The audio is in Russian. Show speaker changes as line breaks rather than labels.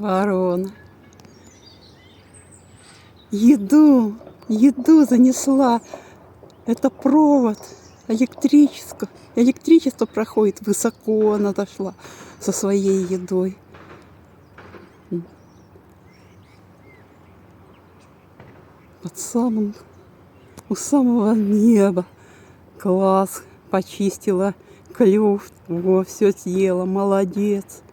Ворона. Еду занесла. Это провод электричество. Электричество проходит. Высоко она дошла со своей едой. У самого неба. Класс. Почистила клюв. Во, все съела. Молодец.